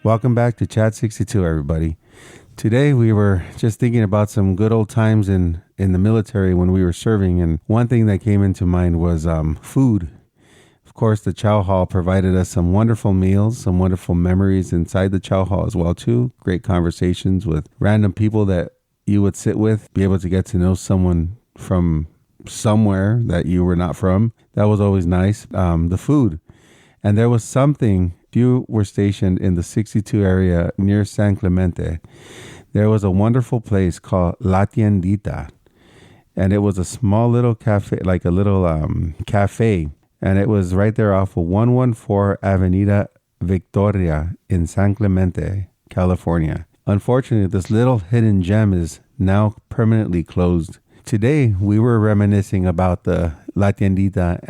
Welcome back to Chat 62, everybody. Today we were just thinking about some good old times in the military when we were serving, and one thing that came into mind was food. Of course, the chow hall provided us some wonderful meals, some wonderful memories inside the chow hall as well too. Great conversations with random people that you would sit with, be able to get to know someone from somewhere that you were not from. That was always nice. The food. And there was something, if you were stationed in the 62 area near San Clemente, there was a wonderful place called La Tiendita. And it was a small little cafe, like a little cafe. And it was right there off of 114 Avenida Victoria in San Clemente, California. Unfortunately, this little hidden gem is now permanently closed. Today, we were reminiscing about the La Tiendita,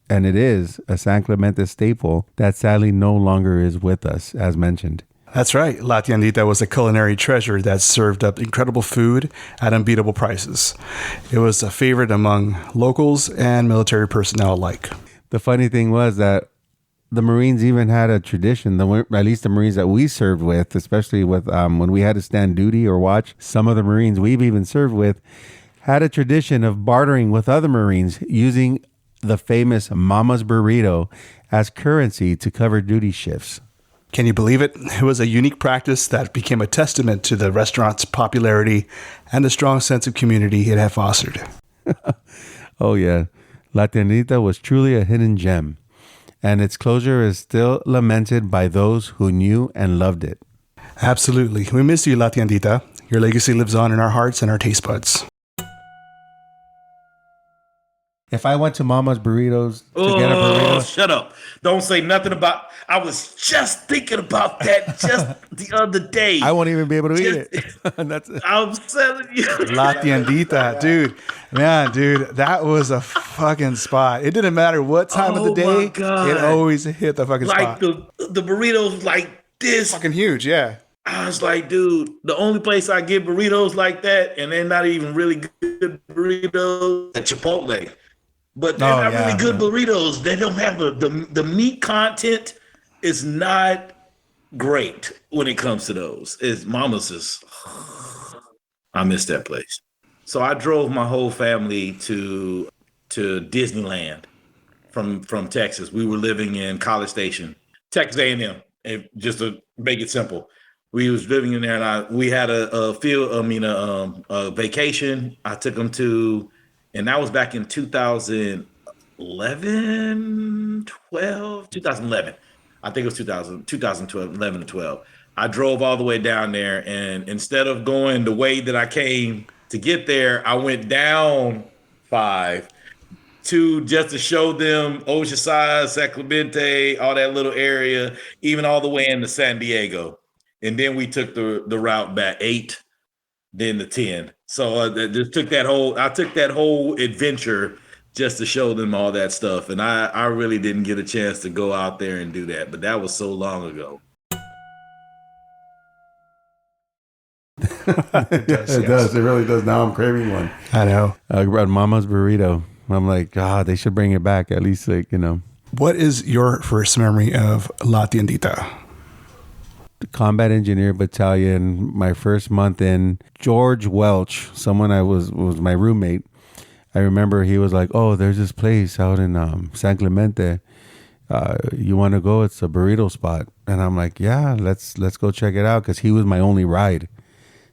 and it is a San Clemente staple that sadly no longer is with us, as mentioned. That's right. La Tiendita was a culinary treasure that served up incredible food at unbeatable prices. It was a favorite among locals and military personnel alike. The funny thing was that the Marines even had a tradition, at least the Marines that we served with, especially with when we had to stand duty or watch, some of the Marines we've even served with had a tradition of bartering with other Marines using the famous Mama's Burrito as currency to cover duty shifts. Can you believe it? It was a unique practice that became a testament to the restaurant's popularity and the strong sense of community it had fostered. Oh, yeah. La Tiendita was truly a hidden gem, and its closure is still lamented by those who knew and loved it. Absolutely. We miss you, La Tiendita. Your legacy lives on in our hearts and our taste buds. If I went to Mama's Burritos to get a burrito... Shut up. Don't say nothing about... I was just thinking about that just the other day. I won't even be able to eat it. I'm telling you. La Tiendita, dude. Man, dude, that was a fucking spot. It didn't matter what time of the day. It always hit the fucking spot. Like the burritos like this. Fucking huge, yeah. I was like, dude, the only place I get burritos like that, and they're not even really good burritos, at Chipotle. But they're not really good burritos. They don't have the meat content is not great when it comes to those. Mama's is, I miss that place. So I drove my whole family to Disneyland from Texas. We were living in College Station, Texas A&M. And just to make it simple, we was living in there, and we had a vacation. I took them to. And that was back in 2011. I think it was 2012, 11 to 12. I drove all the way down there, and instead of going the way that I came to get there, I went down 5 just to show them Oceanside, San Clemente, all that little area, even all the way into San Diego. And then we took the route back 8, then the 10. So I took that whole adventure just to show them all that stuff. And I really didn't get a chance to go out there and do that. But that was so long ago. It does. It really does. Now I'm craving one. I know. About Mama's Burrito. I'm like, God, they should bring it back. At least, like, you know. What is your first memory of La Tiendita? Combat Engineer Battalion, my first month in. George Welch, someone was my roommate. I remember he was like, "Oh, there's this place out in San Clemente. You want to go? It's a burrito spot." And I'm like, "Yeah, let's go check it out," because he was my only ride.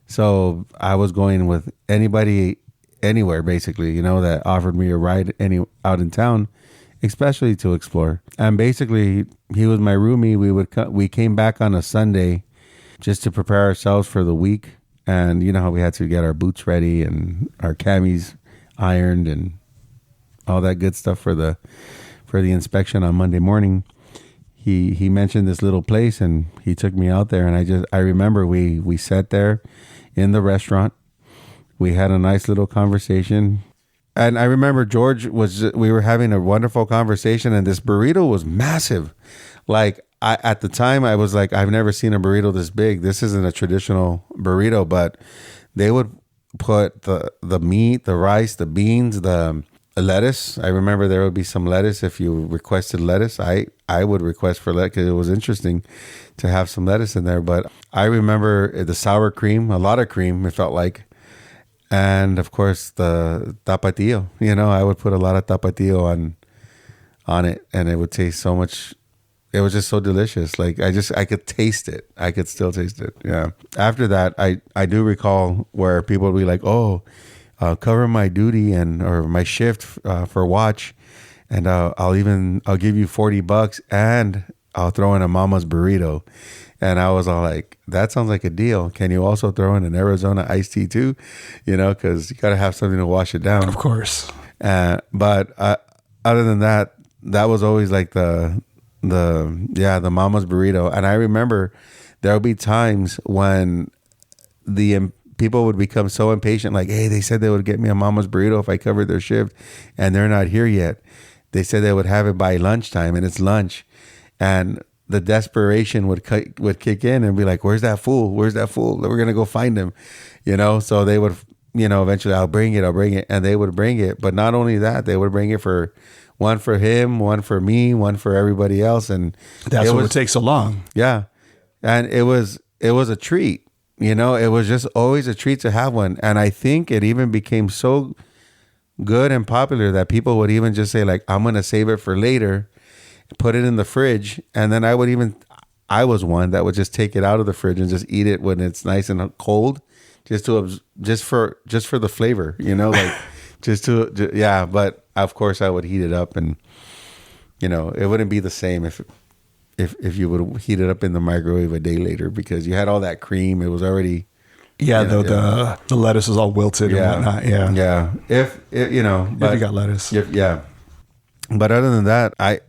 So I was going with anybody, anywhere, basically, that offered me a ride out in town, especially to explore. And basically, he was my roomie. We came back on a Sunday just to prepare ourselves for the week. And you know how we had to get our boots ready and our camis ironed and all that good stuff for the inspection on Monday morning. He mentioned this little place, and he took me out there. And I remember we sat there in the restaurant. We had a nice little conversation. And I remember we were having a wonderful conversation, and this burrito was massive. Like, at the time, I was like, I've never seen a burrito this big. This isn't a traditional burrito, but they would put the meat, the rice, the beans, the lettuce. I remember there would be some lettuce if you requested lettuce. I I would request for lettuce because it was interesting to have some lettuce in there. But I remember the sour cream, a lot of cream, it felt like. And of course the tapatio, I would put a lot of tapatio on it, and it would taste so much. It was just so delicious. Like I could taste it. I could still taste it. Yeah. After that, I do recall where people would be like, "Oh, cover my duty or my shift for watch, and I'll give you $40 and I'll throw in a mama's burrito." And I was all like, "That sounds like a deal. Can you also throw in an Arizona iced tea too? Because you got to have something to wash it down." Of course. But other than that, that was always like the mama's burrito. And I remember there would be times when people would become so impatient, like, "Hey, they said they would get me a mama's burrito if I covered their shift, and they're not here yet. They said they would have it by lunchtime, and it's lunch." And the desperation would kick in and be like, "Where's that fool? Where's that fool? We're gonna go find him," So they would, eventually, I'll bring it, and they would bring it. But not only that, they would bring it for one for him, one for me, one for everybody else, and that's what would take so long. Yeah, and it was a treat. It was just always a treat to have one. And I think it even became so good and popular that people would even just say, like, "I'm going to save it for later, put it in the fridge." And then I was one that would just take it out of the fridge and just eat it when it's nice and cold, just for the flavor, like yeah. But of course I would heat it up, and, it wouldn't be the same if you would heat it up in the microwave a day later, because you had all that cream. It was already, the lettuce is all wilted and whatnot. Yeah. If you got lettuce. But other than that, I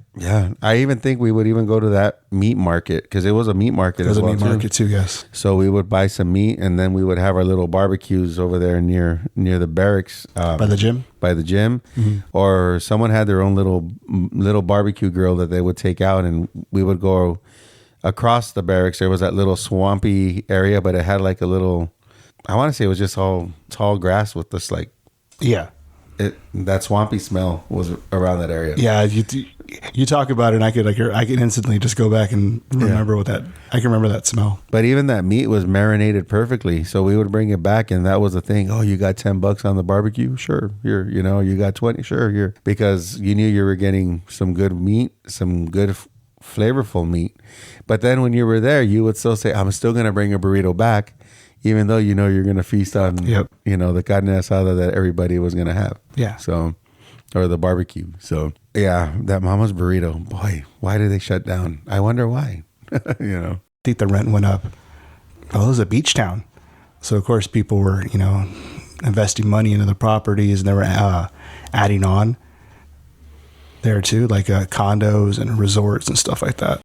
even think we would even go to that meat market, because it was a meat market. It was a meat market too, yes. So we would buy some meat, and then we would have our little barbecues over there near the barracks. By the gym? By the gym. Mm-hmm. Or someone had their own little barbecue grill that they would take out, and we would go across the barracks. There was that little swampy area, but it had like a little, I want to say it was just all tall grass with this like... Yeah. That swampy smell was around that area. Yeah, you talk about it, and I can instantly just go back and remember I can remember that smell. But even that meat was marinated perfectly, so we would bring it back, and that was the thing. "Oh, you got $10 on the barbecue? Sure, here. You got 20? Sure, here." Because you knew you were getting some good meat, some good flavorful meat. But then when you were there, you would still say, "I'm still going to bring a burrito back," even though you're going to feast on the carne asada that everybody was going to have. Yeah. So, or the barbecue. So, yeah, that mama's burrito. Boy, why did they shut down? I wonder why. I think the rent went up. Well, it was a beach town. So, of course, people were, investing money into the properties, and they were adding on there too, like condos and resorts and stuff like that.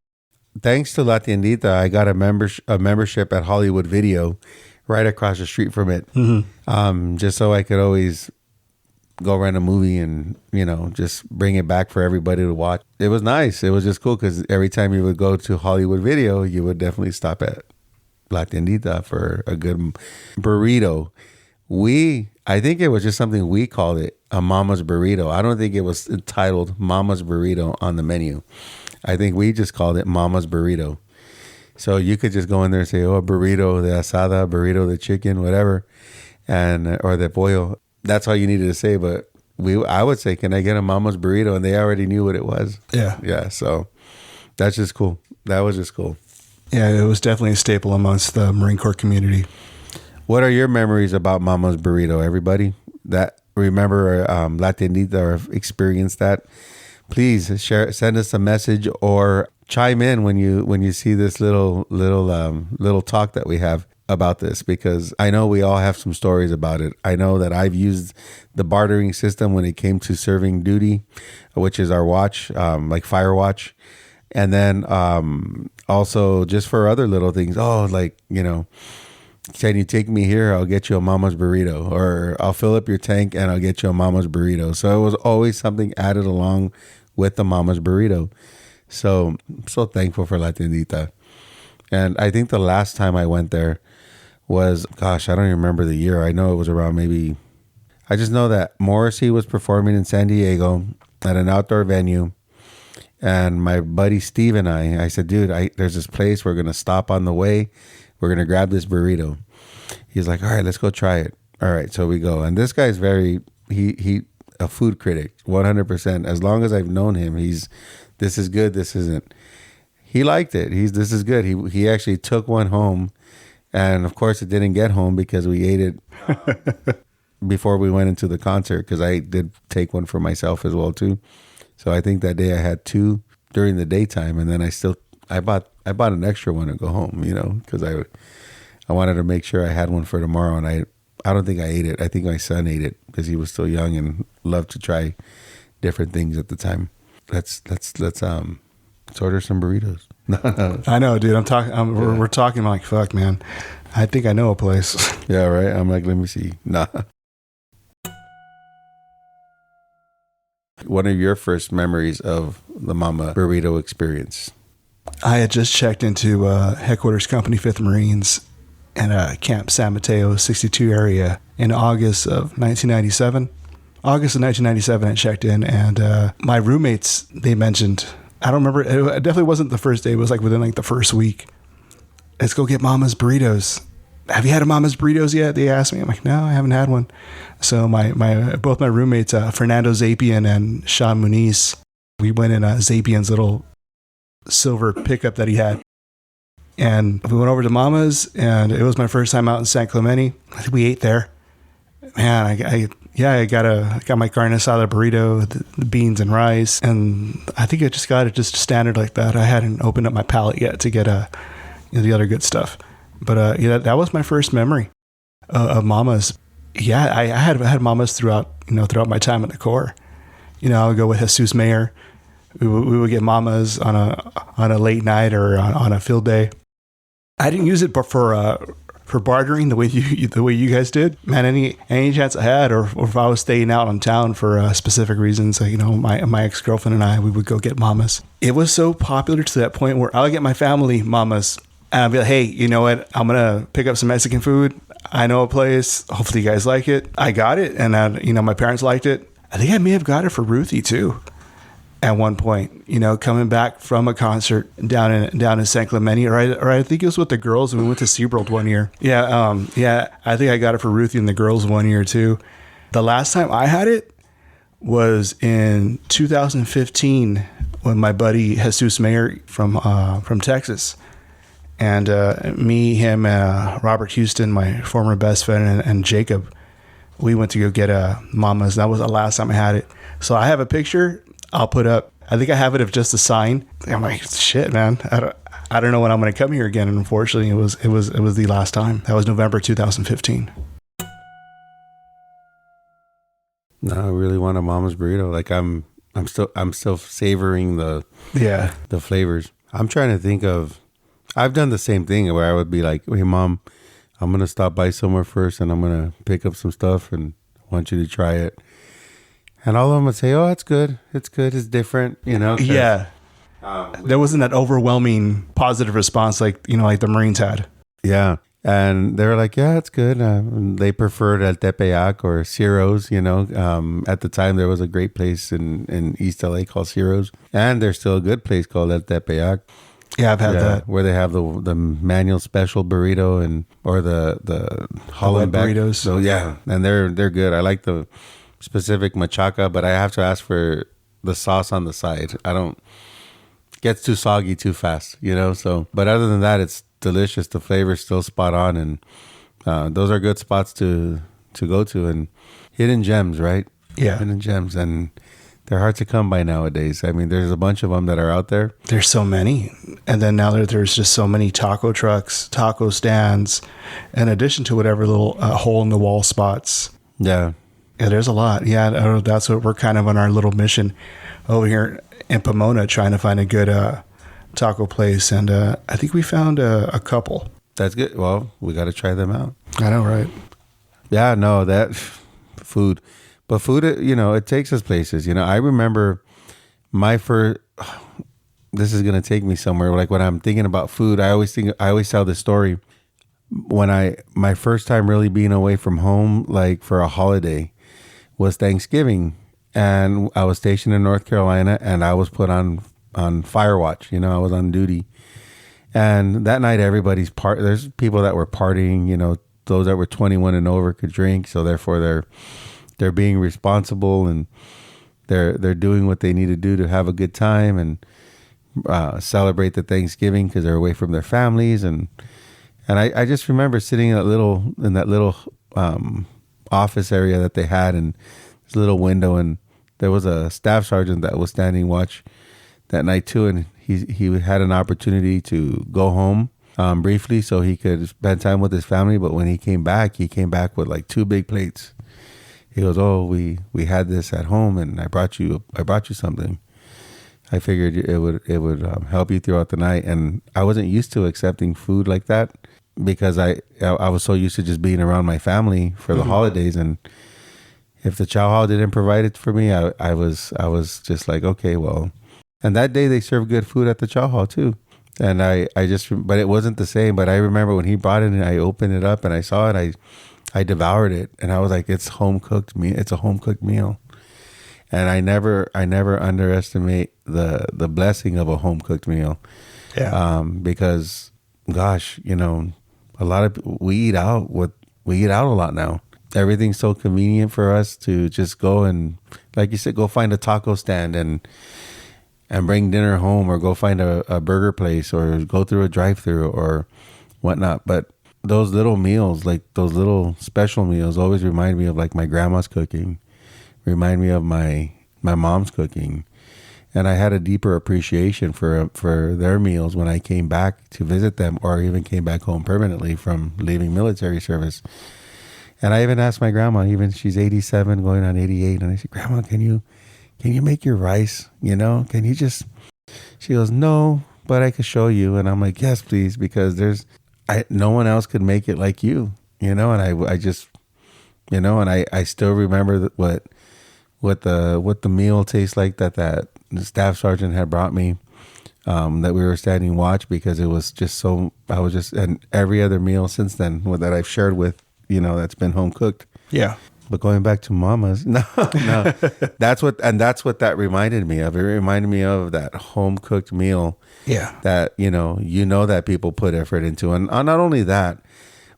Thanks to La Tiendita, I got a membership at Hollywood Video right across the street from it. Mm-hmm. Just so I could always go rent a movie and, just bring it back for everybody to watch. It was nice. It was just cool because every time you would go to Hollywood Video, you would definitely stop at La Tiendita for a good burrito. I think it was just something we called it, a mama's burrito. I don't think it was entitled Mama's Burrito on the menu. I think we just called it Mama's Burrito. So you could just go in there and say, "Oh, burrito de asada, burrito de chicken, whatever," or de pollo. That's all you needed to say. But I would say, "Can I get a Mama's Burrito?" And they already knew what it was. Yeah. Yeah. So that's just cool. That was just cool. Yeah, it was definitely a staple amongst the Marine Corps community. What are your memories about Mama's Burrito, everybody? That remember La Tiendita or experienced that? Please send us a message or chime in when you see this little talk that we have about this, because I know we all have some stories about it. I know that I've used the bartering system when it came to serving duty, which is our watch, like fire watch. And then also just for other little things. Oh, like, can you take me here? I'll get you a Mama's Burrito, or I'll fill up your tank and I'll get you a Mama's Burrito. So it was always something added along with the Mama's Burrito. So I'm so thankful for La Tiendita. And I think the last time I went there was, gosh, I don't even remember the year. I know it was around I just know that Morrissey was performing in San Diego at an outdoor venue. And my buddy Steve and I said, dude, there's this place. We're going to stop on the way. We're going to grab this burrito. He's like, all right, let's go try it. All right, so we go. And this guy's he a food critic, 100%. As long as I've known him, this is good, this isn't. He liked it. This is good. He actually took one home. And of course, it didn't get home because we ate it before we went into the concert, because I did take one for myself as well, too. So I think that day I had 2 during the daytime, and then I bought an extra one to go home, because I wanted to make sure I had one for tomorrow, and I don't think I ate it. I think my son ate it because he was still young and loved to try different things at the time. Let's order some burritos. No. I know, dude. I'm talking. We're talking. I'm like, fuck, man. I think I know a place. Yeah, right. I'm like, let me see. Nah. What are your first memories of the Mama Burrito experience? I had just checked into Headquarters Company 5th Marines in Camp San Mateo, 62 area in August of 1997. August of 1997, I checked in, and my roommates, they mentioned, I don't remember, it definitely wasn't the first day, it was like within like the first week. Let's go get Mama's Burritos. Have you had a Mama's Burritos yet? They asked me. I'm like, no, I haven't had one. So both my roommates, Fernando Zapian and Sean Muniz, we went in Zapian's little silver pickup that he had. And we went over to Mama's, and it was my first time out in San Clemente. I think we ate there. Man, I got my carne asada burrito, the beans and rice, and I think I just got it just standard like that. I hadn't opened up my palate yet to get the other good stuff. But that was my first memory of Mama's. Yeah, I had Mama's throughout my time at the Corps. I would go with Jesus Mayer. We would get Mama's on a late night or on a field day. I didn't use it for bartering the way you guys did. Man, any chance I had, or if I was staying out in town for specific reasons, my ex-girlfriend and I, we would go get Mama's. It was so popular to that point where I would get my family Mama's. And I'd be like, hey, you know what? I'm going to pick up some Mexican food. I know a place. Hopefully you guys like it. I got it. And, my parents liked it. I think I may have got it for Ruthie too at one point, coming back from a concert down in San Clemente, or I think it was with the girls when we went to SeaWorld one year. Yeah. I think I got it for Ruthie and the girls one year too. The last time I had it was in 2015 when my buddy Jesus Mayer from Texas, and me, him, Robert Houston, my former best friend, and Jacob, we went to go get Mama's. That was the last time I had it. So I have a picture I'll put up. I think I have it of just a sign. I'm like, shit, man. I don't know when I'm going to come here again. And unfortunately, it was the last time. That was November 2015. No, I really want a Mama's burrito. Like I'm still savoring the flavors. I'm trying to think of. I've done the same thing where I would be like, hey, Mom, I'm going to stop by somewhere first and I'm going to pick up some stuff and I want you to try it. And all of them would say, oh, it's good. It's good. It's different, Yeah. There wasn't that overwhelming positive response like the Marines had. Yeah. And they were like, yeah, it's good. They preferred El Tepeyac or Ciro's, At the time, there was a great place in East LA called Ciro's. And there's still a good place called El Tepeyac. Yeah, I've had that. Where they have the manual special burrito or the Holland burritos. So yeah, and they're good. I like the specific machaca, but I have to ask for the sauce on the side. Gets too soggy too fast, So, but other than that, it's delicious. The flavor's still spot on, and those are good spots to go to, and hidden gems, right? Yeah, hidden gems, and they're hard to come by nowadays. I mean, there's a bunch of them that are out there. There's so many. And then now there's just so many taco trucks, taco stands, in addition to whatever little hole-in-the-wall spots. Yeah. Yeah, there's a lot. Yeah, that's what we're kind of on our little mission over here in Pomona, trying to find a good taco place. And I think we found a couple. That's good. Well, we got to try them out. I know, right? Yeah, no, that food. But food, it takes us places. I remember my first. This is gonna take me somewhere. Like when I'm thinking about food, I always tell this story. When my first time really being away from home, like for a holiday, was Thanksgiving, and I was stationed in North Carolina, and I was put on on fire watch. You know, I was on duty, and that night everybody's there's people that were partying. You know, those that were 21 and over could drink, so therefore they're being responsible, and they're doing what they need to do to have a good time and celebrate the Thanksgiving because they're away from their families. And I just remember sitting in that little office area that they had, and this little window, and there was a staff sergeant that was standing watch that night too, and he had an opportunity to go home briefly so he could spend time with his family. But when he came back with like 2 big plates. He goes, "Oh, we had this at home, and I brought you something. I figured it would help you throughout the night." And I wasn't used to accepting food like that because I was so used to just being around my family for the holidays. And if the chow hall didn't provide it for me, I was just like, okay, well. And that day they served good food at the chow hall too. And but it wasn't the same. But I remember when he brought it and I opened it up and I saw it, I devoured it, and I was like, it's home cooked meal. It's a home cooked meal. And I never underestimate the blessing of a home cooked meal. Yeah. Because gosh, you know, we eat out a lot now. Everything's so convenient for us to just go and, like you said, go find a taco stand and bring dinner home, or go find a burger place, or go through a drive-through or whatnot. But those little meals, like those little special meals, always remind me of like my grandma's cooking, remind me of my mom's cooking. And I had a deeper appreciation for their meals when I came back to visit them, or even came back home permanently from leaving military service. And I even asked my grandma, even she's 87 going on 88, and I said, "Grandma, can you make your rice? You know, can you just?" She goes, "No, but I could show you." And I'm like, "Yes, please," because no one else could make it like you, you know. And I just, you know, and I still remember what the meal tastes like that the staff sergeant had brought me, that we were standing watch, because it was just so, and every other meal since then that I've shared with, you know, that's been home cooked. Yeah. But going back to Mama's, no, that's what that reminded me of. It reminded me of that home cooked meal. Yeah. That, you know that people put effort into. And not only that,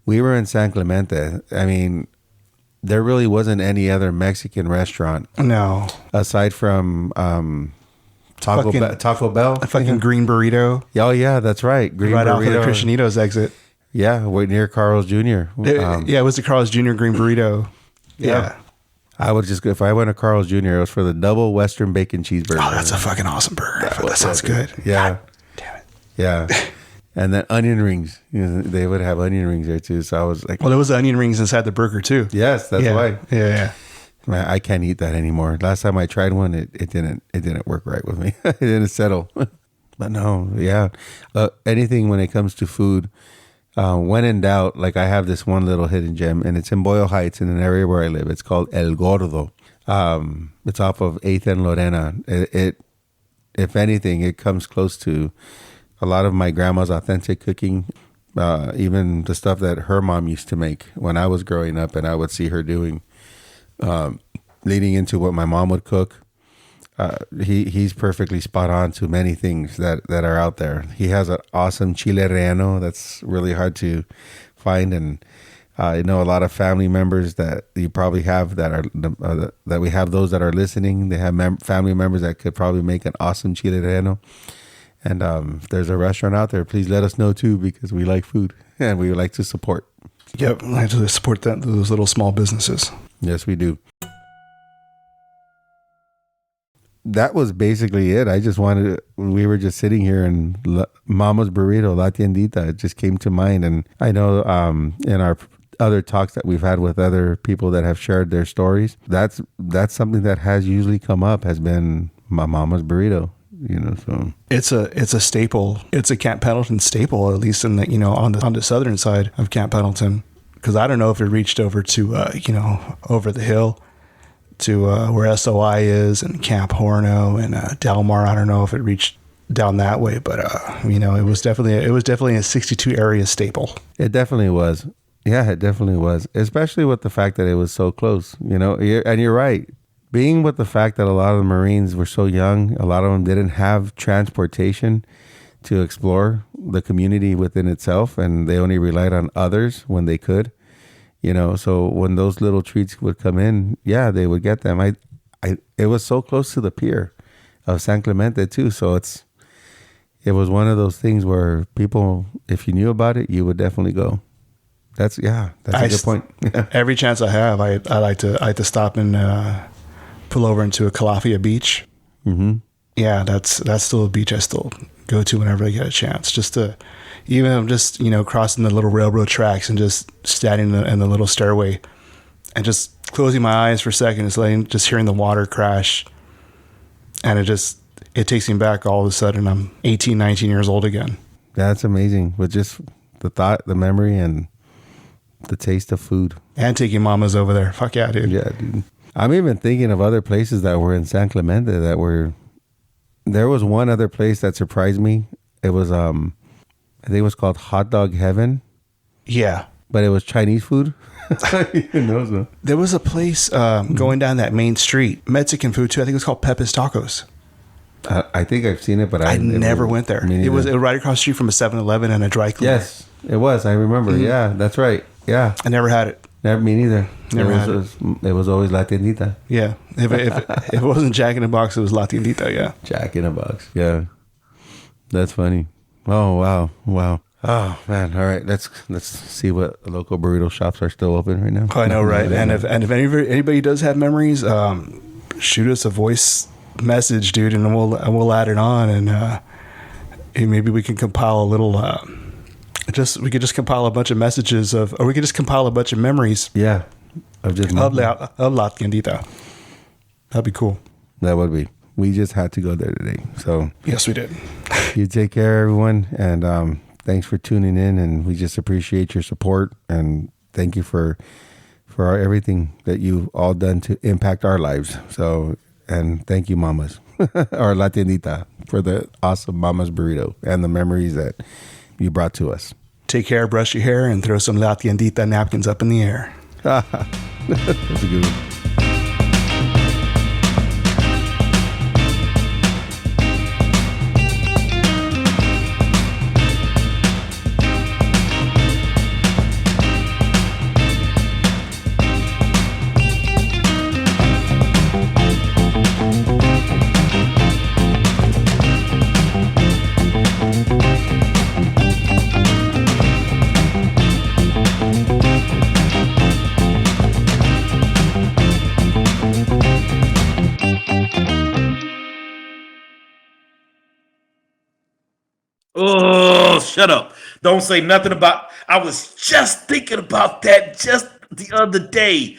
we were in San Clemente. I mean, there really wasn't any other Mexican restaurant. No. Aside from Taco Bell. A fucking green burrito. Oh, yeah, that's right. Green right burrito. Off of the Christianitos exit. Yeah, we're near Carl's Jr. It was the Carl's Jr. green burrito. Yeah. I would just go, if I went to Carl's Jr., it was for the double Western bacon cheeseburger. Oh, that's a fucking awesome burger. That sounds good. Yeah. God damn it. Yeah. And then onion rings. You know, they would have onion rings there too. So I was like, well, there was onion rings inside the burger too. Yes, that's why. Yeah. Man, I can't eat that anymore. Last time I tried one, it didn't work right with me. It didn't settle. But no, yeah. Anything when it comes to food, when in doubt, like I have this one little hidden gem, and it's in Boyle Heights in an area where I live. It's called El Gordo. It's off of 8th and Lorena. It if anything, it comes close to a lot of my grandma's authentic cooking, even the stuff that her mom used to make when I was growing up, and I would see her doing, leading into what my mom would cook. He's perfectly spot on to many things that are out there. He has an awesome chile relleno that's really hard to find, and I know a lot of family members that you probably have that we have those that are listening. They have family members that could probably make an awesome chile relleno. And if there's a restaurant out there, please let us know too, because we like food and we would like to support. Yep, I like to support those little small businesses. Yes, we do. That was basically it. I just we were just sitting here, and Mama's Burrito, La Tiendita, it just came to mind. And I know in our other talks that we've had with other people that have shared their stories, that's something that has usually come up, has been my Mama's Burrito. You know, so it's a staple. It's a Camp Pendleton staple, at least in the, on the southern side of Camp Pendleton, because I don't know if it reached over to over the hill to where SOI is, and Camp Horno and Delmar. I don't know if it reached down that way, but it was definitely a 62 area staple. It definitely was. Yeah, it definitely was, especially with the fact that it was so close. And you're right. being with the fact that a lot of the Marines were so young, a lot of them didn't have transportation to explore the community within itself, and they only relied on others when they could. So when those little treats would come in, yeah, they would get them. It was so close to the pier of San Clemente too, so it was one of those things where people, if you knew about it, you would definitely go. That's a good point. Every chance I have, I like to stop and pull over into a Calafia beach. Mm-hmm. Yeah, that's still a beach I still go to whenever I get a chance. Just to, even if I'm just crossing the little railroad tracks and just standing in the little stairway and just closing my eyes for a second, just hearing the water crash, and it takes me back. All of a sudden, I'm 18, 19 years old again. That's amazing. With just the thought, the memory, and the taste of food. And taking mamas over there. Fuck yeah, dude. Yeah, dude. I'm even thinking of other places that were in San Clemente that were... There was one other place that surprised me. It was, I think it was called Hot Dog Heaven. Yeah. But it was Chinese food. So. There was a place going down that main street, Mexican food too. I think it was called Pepe's Tacos. I think I've seen it, but I never went there. It was right across the street from a 7-Eleven and a dry cleaner. Yes, it was. I remember. Mm-hmm. Yeah, that's right. Yeah. I never had it. Me neither. Never had it. It was always La Tiendita. Yeah. If it wasn't Jack in the Box, it was La Tiendita, yeah. Jack in the Box. Yeah. That's funny. Oh, wow. Oh, man. All right. Let's see what local burrito shops are still open right now. Oh, I know, right? And if anybody does have memories, shoot us a voice message, dude, and we'll add it on, and maybe we can compile a little we could just compile a bunch of messages or we could just compile a bunch of memories of La Tiendita. That'd be cool. That would be. We just had to go there today, so yes, we did. You take care, everyone, and thanks for tuning in, and we just appreciate your support, and thank you for everything that you've all done to impact our lives. So, and thank you, mamas, or La Tiendita, for the awesome mama's burrito and the memories that you brought to us. Take care, brush your hair, and throw some La Tiendita napkins up in the air. That's a good one. Oh, shut up. Don't say nothing about... I was just thinking about that just the other day.